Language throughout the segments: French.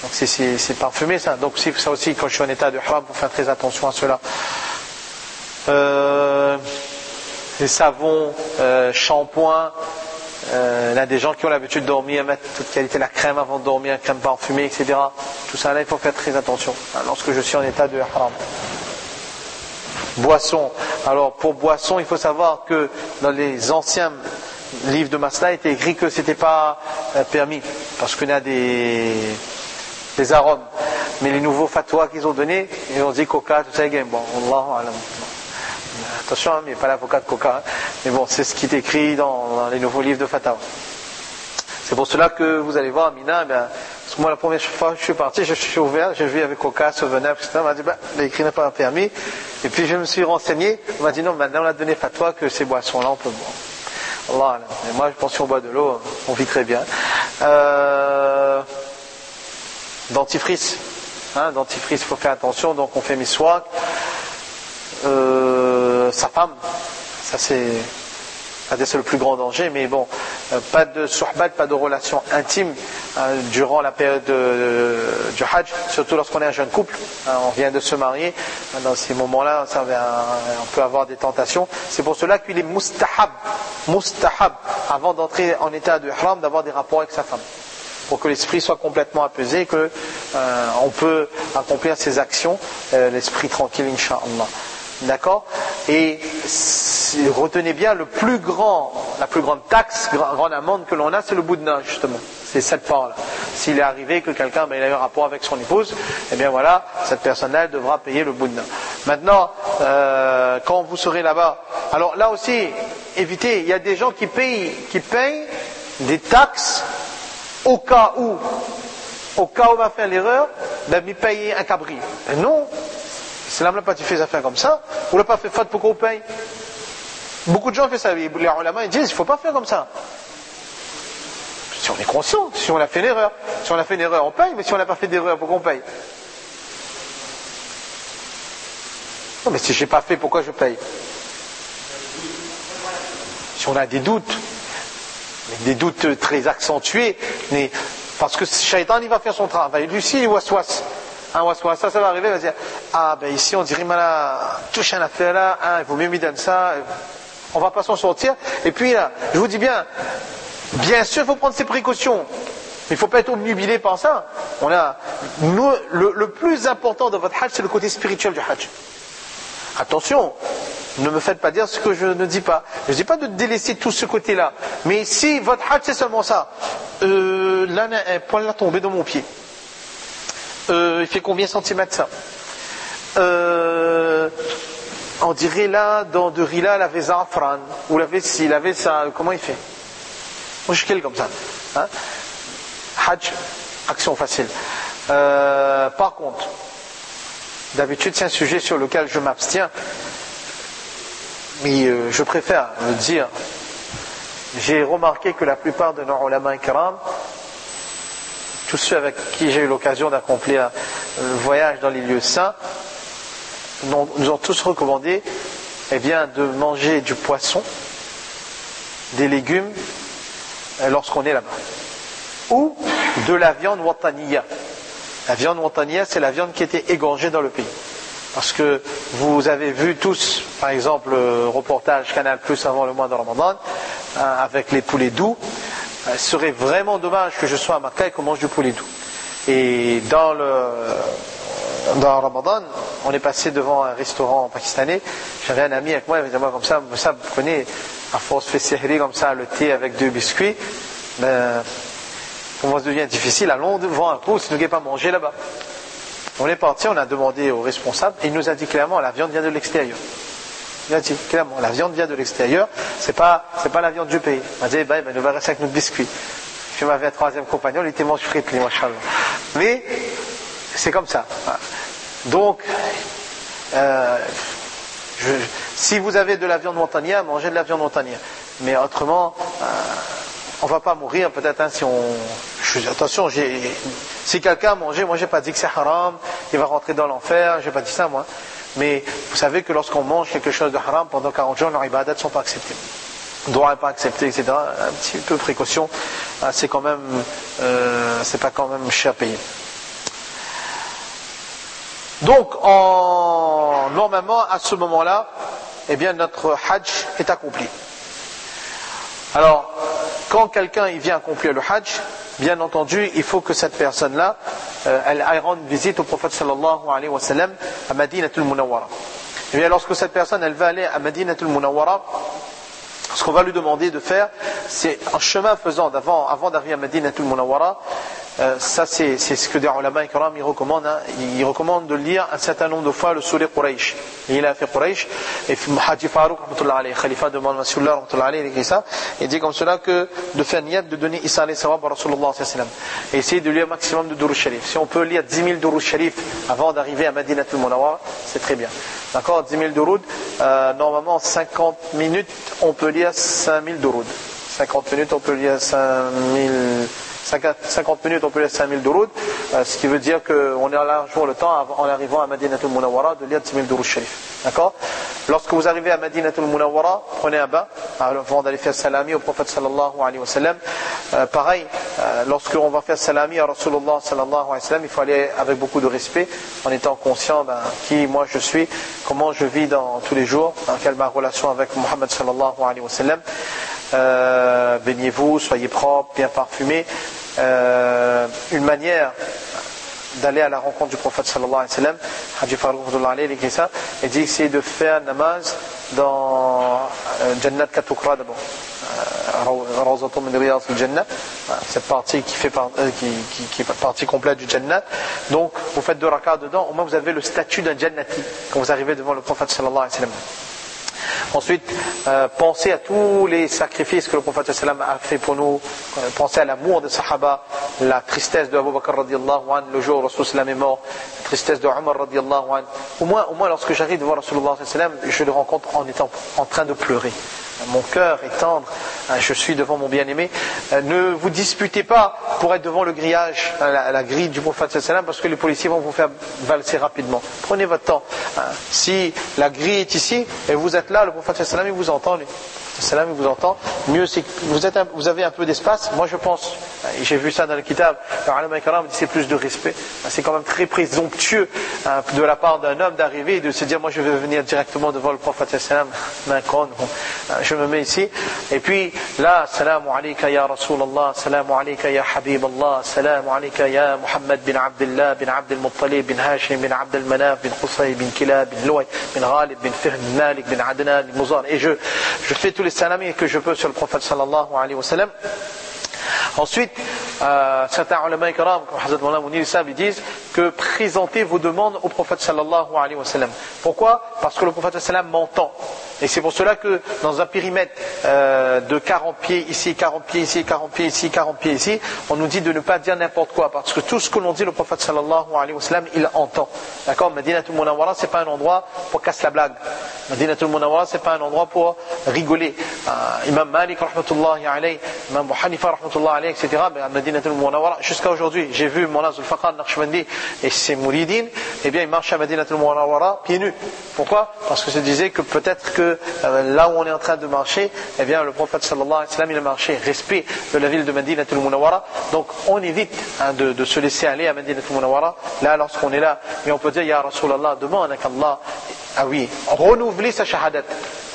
Donc c'est parfumé ça. Donc ça aussi, quand je suis en état de haram, il faut faire très attention à cela. Les savons, shampoings. Il y a des gens qui ont l'habitude de dormir, mettre toute qualité la crème avant de dormir, crème parfumée, etc. Tout ça là, il faut faire très attention lorsque je suis en état de haram. Boisson. Alors pour boisson, il faut savoir que dans les anciens livres de Masla, il était écrit que c'était pas permis, parce qu'il y a des arômes. Mais les nouveaux fatwas qu'ils ont donnés, ils ont dit coca, tout ça, bon, Allahu alam. Attention, mais pas l'avocat de coca. Mais bon, c'est ce qui est écrit dans les nouveaux livres de fatwa. C'est pour cela que vous allez voir, Mina, parce que moi la première fois que je suis parti, je suis ouvert, j'ai vu avec coca, Souvenir, etc. On m'a dit, l'écrit n'est pas permis. Et puis je me suis renseigné, on m'a dit non, maintenant on a donné fatwa que ces boissons-là on peut boire. Allah, mais moi je pense qu'on boit de l'eau, on vit très bien. Dentifrice, dentifrice, il faut faire attention, donc on fait miswak. Sa femme, ça c'est le plus grand danger, mais bon, pas de suhbat, pas de relation intime durant la période du hajj, surtout lorsqu'on est un jeune couple, on vient de se marier, dans ces moments-là on peut avoir des tentations. C'est pour cela qu'il est mustahab avant d'entrer en état de ihram d'avoir des rapports avec sa femme, pour que l'esprit soit complètement apaisé et que on peut accomplir ses actions l'esprit tranquille, incha'Allah. D'accord? Et retenez bien, la plus grande taxe, grande amende que l'on a, c'est le boudna, justement. C'est cette part-là. S'il est arrivé que quelqu'un il a eu un rapport avec son épouse, eh bien voilà, cette personne-là devra payer le boudna. Maintenant, quand vous serez là-bas, alors là aussi, évitez, il y a des gens qui payent des taxes au cas où on va faire l'erreur, il paye un cabri. Et non, l'islam n'a pas fait des affaires comme ça, on l'a pas fait faute pour qu'on paye. Beaucoup de gens font ça, les ulama ils disent il ne faut pas faire comme ça. Si on est conscient, si on a fait l'erreur, on paye, mais si on n'a pas fait d'erreur, pourquoi on paye? Non, mais si je n'ai pas fait, pourquoi je paye? Si on a des doutes très accentués, mais parce que Shaitan il va faire son travail, lui aussi il waswas. Un waswas, ça va arriver, il va dire ici on dirait touche un affaire là, il vaut mieux me donner ça, on va pas s'en sortir. Et puis là, je vous dis bien sûr il faut prendre ses précautions, mais il ne faut pas être obnubilé par ça. Le plus important de votre hajj, c'est le côté spirituel du hajj. Attention, ne me faites pas dire ce que je ne dis pas. Je ne dis pas de délaisser tout ce côté-là. Mais si votre hajj c'est seulement ça, là, un poil là tombé dans mon pied. Il fait combien de centimètres ça? On dirait là, dans de Rila, la avait zafran, ou la avait ci, la avait ça. Comment il fait? Mushkil comme ça. Hajj, action facile. Par contre, d'habitude c'est un sujet sur lequel je m'abstiens, mais je préfère le dire. J'ai remarqué que la plupart de nos ulama kiram, tous ceux avec qui j'ai eu l'occasion d'accomplir le voyage dans les lieux saints, nous ont tous recommandé de manger du poisson, des légumes lorsqu'on est là-bas, ou de la viande wataniya. La viande wataniya, c'est la viande qui était égorgée dans le pays. Parce que vous avez vu tous, par exemple, le reportage Canal Plus avant le mois de Ramadan, avec les poulets doux. Ce serait vraiment dommage que je sois à Makkah et qu'on mange du poulet doux. Et dans Ramadan, on est passé devant un restaurant pakistanais. J'avais un ami avec moi, évidemment, comme ça, vous connaissez, à force fait sihri comme ça, le thé avec 2 biscuits. Comment ça devient difficile, allons devant un pot, si nous n'avons pas mangé là-bas. On est parti, on a demandé au responsable, et il nous a dit clairement, la viande vient de l'extérieur. Il a dit clairement, la viande vient de l'extérieur, c'est pas la viande du pays. Il m'a dit, nous va rester avec notre biscuit. Je m'avais un 3e compagnon, il était mange frites, machallah. Mais, c'est comme ça. Donc, si vous avez de la viande montagnère, mangez de la viande montagnère. Mais autrement, on va pas mourir, peut-être, attention, si quelqu'un a mangé, moi j'ai pas dit que c'est haram, il va rentrer dans l'enfer, j'ai pas dit ça moi. Mais vous savez que lorsqu'on mange quelque chose de haram, pendant 40 jours, nos ibadats ne sont pas acceptés. Droit n'est pas accepté, etc. Un petit peu de précaution, c'est pas quand même cher payé. Donc, normalement, à ce moment-là, eh bien, notre hajj est accompli. Alors, quand quelqu'un il vient accomplir le hajj, bien entendu, il faut que cette personne-là, elle aille rendre visite au prophète sallallahu alayhi wa sallam à Madinatul Munawwara. Et bien, lorsque cette personne, elle va aller à Madinatul Munawwara, ce qu'on va lui demander de faire, c'est en chemin faisant, avant d'arriver à Madinatul Munawwara, ça c'est ce que des ulama ikram ils recommandent de lire un certain nombre de fois le Surah Quraysh. Et il a fait Quraysh, et Haji Farouk, Khalifa de Mawlana Massoullah, il écrit ça, et dit comme cela que de faire niyat de donner Isa alayhi sawab à Rasulullah sallallahu alayhi wa sallam. Et essayer de lire un maximum de Durus Sharif. Si on peut lire 10 000 Durus Sharif avant d'arriver à Madinatul Munawwara, c'est très bien. D'accord, 10 000 Durud, normalement 50 minutes, on peut lire 5 000 Durud. 50 minutes, on peut lire 50 minutes, on peut lire 5000 durud, ce qui veut dire qu'on a largement le temps, en arrivant à Madinatul Munawwara, de lire 10 000 durud sharif. D'accord? Lorsque vous arrivez à Madinatul Munawwara, prenez un bain, avant d'aller faire salami au prophète sallallahu alayhi wa sallam. Pareil, lorsqu'on va faire salami à Rasulullah sallallahu alayhi wa sallam, il faut aller avec beaucoup de respect, en étant conscient qui moi je suis, comment je vis dans tous les jours, quelle est ma relation avec Muhammad sallallahu alayhi wa sallam. Baignez-vous, soyez propre, bien parfumé. Une manière d'aller à la rencontre du prophète sallallahu alayhi wa sallam, Haji Farouk il écrit ça, il dit que c'est de faire namaz dans Jannat Katukra d'abord, Rawzatum min Riyad al-Jannah, cette partie qui est partie complète du Jannat. Donc vous faites 2 rakats dedans, au moins vous avez le statut d'un Jannati quand vous arrivez devant le prophète sallallahu alayhi wa sallam. Ensuite, pensez à tous les sacrifices que le prophète sallam a fait pour nous. Pensez à l'amour des Sahaba, la tristesse de Abu Bakr radiyallahu anhu le jour où Rasul sallam est mort, la tristesse de Umar radiyallahu anhu. Au moins lorsque j'arrive devant Rasulullah sallam, je le rencontre en étant en train de pleurer. Mon cœur est tendre, je suis devant mon bien-aimé. Ne vous disputez pas pour être devant le grillage, la grille du prophète sallam, parce que les policiers vont vous faire valser rapidement. Prenez votre temps. Si la grille est ici et vous êtes là, le prophète sallam il vous entend. Salam, il vous entend. Mieux c'est que vous avez un peu d'espace. Moi je pense, et j'ai vu ça dans le kitab, c'est plus de respect. C'est quand même très présomptueux de la part d'un homme d'arriver et de se dire moi je vais venir directement devant le prophète sallam, je me mets ici. Et puis là, salamu alayka ya Rasulallah, salamu alayka ya Habiballah, salamu alayka ya Muhammad bin Abdullah, bin Abdul Muttalib, bin Hashim, bin Abdul Manaf, bin Qusay, bin Kilab, bin Louay, bin Ghalib, bin Fihr, bin Malik, bin Adnan, bin Muzar. Et je fais tous les salami que je peux sur le prophète sallallahu alayhi wa sallam. Ensuite, certains ulama ikram, comme Hazrat Mawlana Mounir Sab, ils disent que présentez vos demandes au prophète sallallahu alayhi wa sallam. Pourquoi? Parce que le prophète sallam m'entend. Et c'est pour cela que dans un périmètre de 40 pieds ici, 40 pieds ici, 40 pieds ici, 40 pieds ici, on nous dit de ne pas dire n'importe quoi, parce que tout ce que l'on dit, le prophète sallallahu alayhi wa sallam, il entend. D'accord? Madinatul Munawwara, c'est pas un endroit pour casser la blague. Madinatul Munawwara, c'est pas un endroit pour rigoler. Imam Malik rahmatullahi alayhi, Imam Abu Hanifa rahmatullahi alayhi, etc. Mais à Madinatul Munawwara, jusqu'à aujourd'hui, j'ai vu Mawlana Zulfaqar Naqshbandi et ses mouridines, eh bien ils marchent à Madinatul Munawwara pieds nus. Pourquoi? Parce que je disais que peut-être que là où on est en train de marcher, eh bien le prophète sallallahu alayhi wa sallam il a marché, respect de la ville de Madinatul Munawwara. Donc on évite de se laisser aller à Madinatul Munawwara là lorsqu'on est là, et on peut dire ya Rasulallah, demande à Allah, ah oui, renouveler sa shahadat,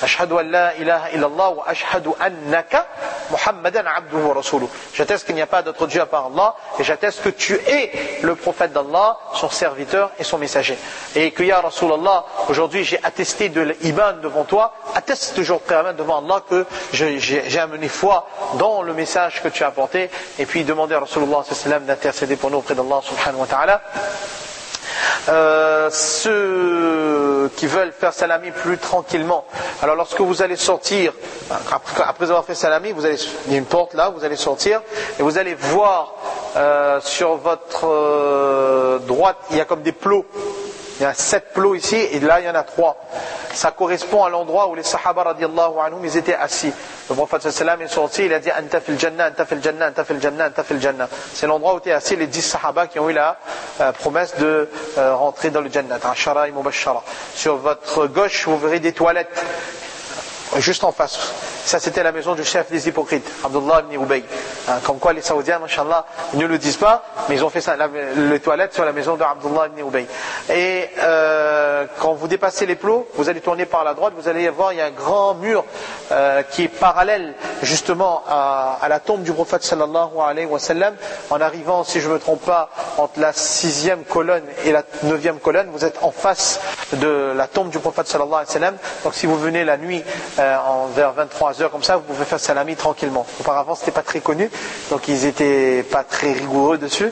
ashhadu an la ilaha illallah wa ashhadu annaka Muhammadan abduhu wa rasuluh. J'atteste qu'il n'y a pas d'autre Dieu à part Allah, et j'atteste que tu es le prophète d'Allah, son serviteur et son messager. Et que ya Rasulallah, aujourd'hui j'ai attesté de l'iman devant toi, atteste toujours devant Allah que j'ai amené foi dans le message que tu as apporté, et puis demander à Rasulullah d'intercéder pour nous auprès d'Allah subhanahu wa ta'ala. Ceux qui veulent faire salami plus tranquillement, alors lorsque vous allez sortir, après avoir fait salami, il y a une porte là, vous allez sortir et vous allez voir sur votre droite, il y a comme des plots. Il y a 7 plots ici et là il y en a 3. Ça correspond à l'endroit où les Sahaba radiyallahu anhum ils étaient assis. Le prophète sallallahu alayhi wa sallam est sorti, il a dit Anta fil jannah, anta fil jannah, anta fil jannah, anta fil jannah. C'est l'endroit où étaient assis les 10 Sahaba qui ont eu la promesse de rentrer dans le Jannah. Ashara et Mubashara. Sur votre gauche vous verrez des toilettes. juste en face. Ça, c'était la maison du chef des hypocrites, Abdullah ibn Ubay. Comme quoi les Saoudiens, machallah, ils ne le disent pas, mais ils ont fait ça, les toilettes sur la maison de Abdullah ibn Ubay. Et quand vous dépassez les plots, vous allez tourner par la droite, vous allez voir, il y a un grand mur qui est parallèle justement à la tombe du prophète sallallahu alayhi wa sallam. En arrivant, si je ne me trompe pas, entre la 6e colonne et la 9e colonne, vous êtes en face de la tombe du prophète sallallahu alayhi wa sallam. Donc si vous venez la nuit vers 23h comme ça, vous pouvez faire salami tranquillement. Auparavant, c'était pas très connu, donc ils étaient pas très rigoureux dessus.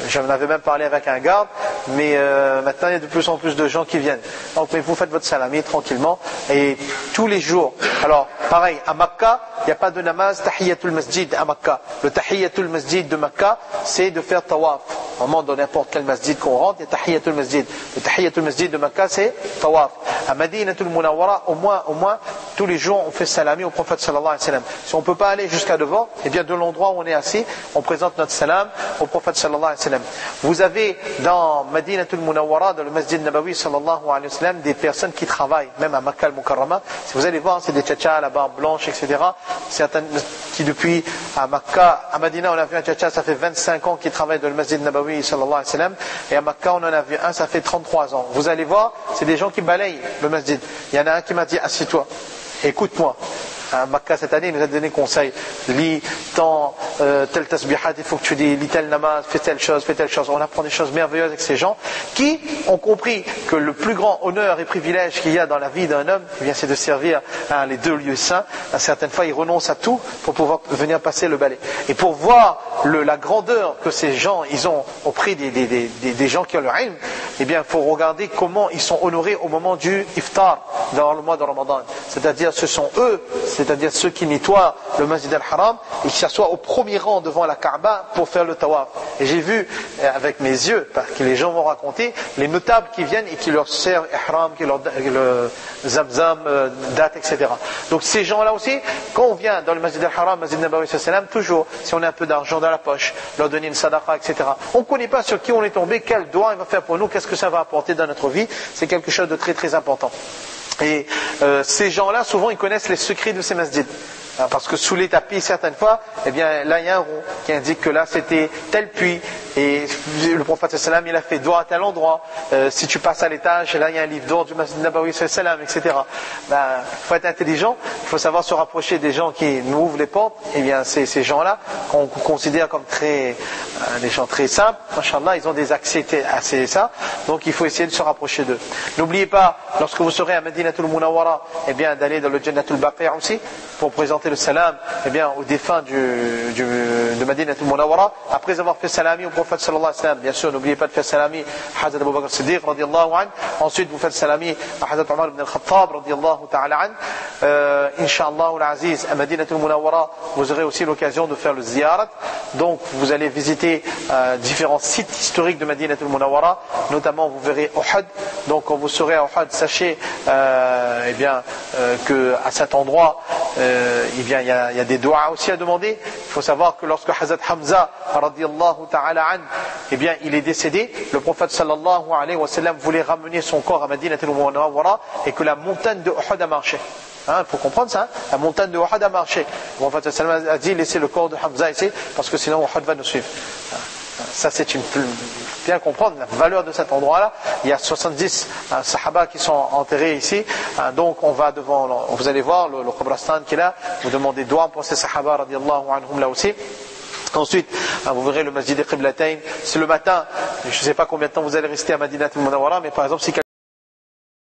J'en avais même parlé avec un garde, mais maintenant il y a de plus en plus de gens qui viennent. Donc mais vous faites votre salami tranquillement et tous les jours. Alors pareil, à Makkah, il n'y a pas de namaz tahiyatul masjid à Makkah. Le tahiyatul masjid de Makkah, c'est de faire tawaf. Vraiment, dans n'importe quel masjid qu'on rentre, il y a tahiyatul masjid. Le tahiyatul masjid de Makkah, c'est tawaf. À Madinatul Munawwara, au moins, tous les jours, on fait salami au prophète sallallahu alayhi wa sallam. Si on ne peut pas aller jusqu'à devant, eh bien, de l'endroit où on est assis, on présente notre salam au prophète sallallahu alayhi wa sallam. Vous avez dans Madinatul Munawwara, dans le masjid Nabawi sallallahu alayhi wa sallam, des personnes qui travaillent, même à Makkah al-Mukarrama. Si vous allez voir, c'est des tchatchas à la barbe blanche, etc. Certaines qui depuis à Makkah, à Madina, on a vu un tchatcha, ça fait 25 ans qu'il travaille dans le masjid Nabawi sallallahu alayhi wa sallam. Et à Makkah, on en a vu un, ça fait 33 ans. Vous allez voir, c'est des gens qui balayent le masjid. Il y en a un qui m'a dit, assieds-toi, écoute-moi. À Makkah cette année, il nous a donné conseil. Lis tel tasbihat, il faut que tu lis tel namaz, fais telle chose, fais telle chose. On apprend des choses merveilleuses avec ces gens qui ont compris que le plus grand honneur et privilège qu'il y a dans la vie d'un homme, eh bien, c'est de servir les deux lieux saints. À certaines fois, ils renoncent à tout pour pouvoir venir passer le balai. Et pour voir la grandeur que ces gens, ils ont auprès des gens qui ont le ilm, eh bien, il faut regarder comment ils sont honorés au moment du iftar dans le mois de Ramadan. C'est-à-dire, ce sont eux, c'est-à-dire ceux qui nettoient le Masjid al-Haram et qui s'assoient au premier rang devant la Kaaba pour faire le tawaf. Et j'ai vu avec mes yeux, parce que les gens m'ont raconté, les notables qui viennent et qui leur servent ihram, qui leur le zamzam, date, etc. Donc ces gens-là aussi, quand on vient dans le Masjid al-Haram, Masjid Nabawi sallam, toujours, si on a un peu d'argent dans la poche, leur donner une sadaqa, etc. On ne connaît pas sur qui on est tombé, quel doigt il va faire pour nous, qu'est-ce que ça va apporter dans notre vie. C'est quelque chose de très très important. Et ces gens-là, souvent, ils connaissent les secrets de ces masjids. Parce que sous les tapis, certaines fois, eh bien, là, il y a un rond qui indique que là, c'était tel puits. Et le prophète sallam, il a fait doigt à tel endroit. Si tu passes à l'étage, là, il y a un livre d'or du Masjid Nabawi sallam, etc. Il faut être intelligent. Il faut savoir se rapprocher des gens qui nous ouvrent les portes. Eh bien, c'est ces gens-là qu'on considère comme des gens très simples. Machallah, ils ont des accès assez ça. Donc, il faut essayer de se rapprocher d'eux. N'oubliez pas, lorsque vous serez à Madinatul Munawwara, eh bien, d'aller dans le Jannatul Baqi' aussi, pour présenter le salam, eh bien, aux défunts de Madinatul Munawwara, après avoir fait salami au prophète sallallahu alayhi wa sallam. Bien sûr, n'oubliez pas de faire salami à Hazrat Abu Bakr Siddiq radiyallahu anhu. Ensuite, vous faites salami à Hazrat Omar ibn al-Khattab radiyallahu ta'ala anhu. Inch'Allah al-Aziz, à Madinatul Munawwara, vous aurez aussi l'occasion de faire le ziyarat. Donc, vous allez visiter différents sites historiques de Madinatul Munawwara, notamment vous verrez Uhud. Donc, quand vous serez à Uhud, sachez eh bien, que à cet endroit, eh bien, il y a des doigts aussi à demander. Il faut savoir que lorsque Hazrat Hamza radiyallahu ta'ala an, eh bien, il est décédé, le prophète sallallahu alayhi wa sallam voulait ramener son corps à Madinatul Munawwara et que la montagne de Uhud a marché. Il faut comprendre ça, la montagne de Uhud a marché. Le prophète sallallahu alayhi wa sallam a dit laissez le corps de Hamza ici parce que sinon Uhud va nous suivre. Ça, c'est bien comprendre la valeur de cet endroit-là. Il y a 70 sahaba qui sont enterrés ici. Donc, on va devant, vous allez voir le Qabristan qui est là. Vous demandez doigt pour ces sahaba radiallahu anhum là aussi. Ensuite, vous verrez le Masjid al-Qiblatayn. C'est le matin. Je ne sais pas combien de temps vous allez rester à Madinatul Munawwara, mais par exemple, si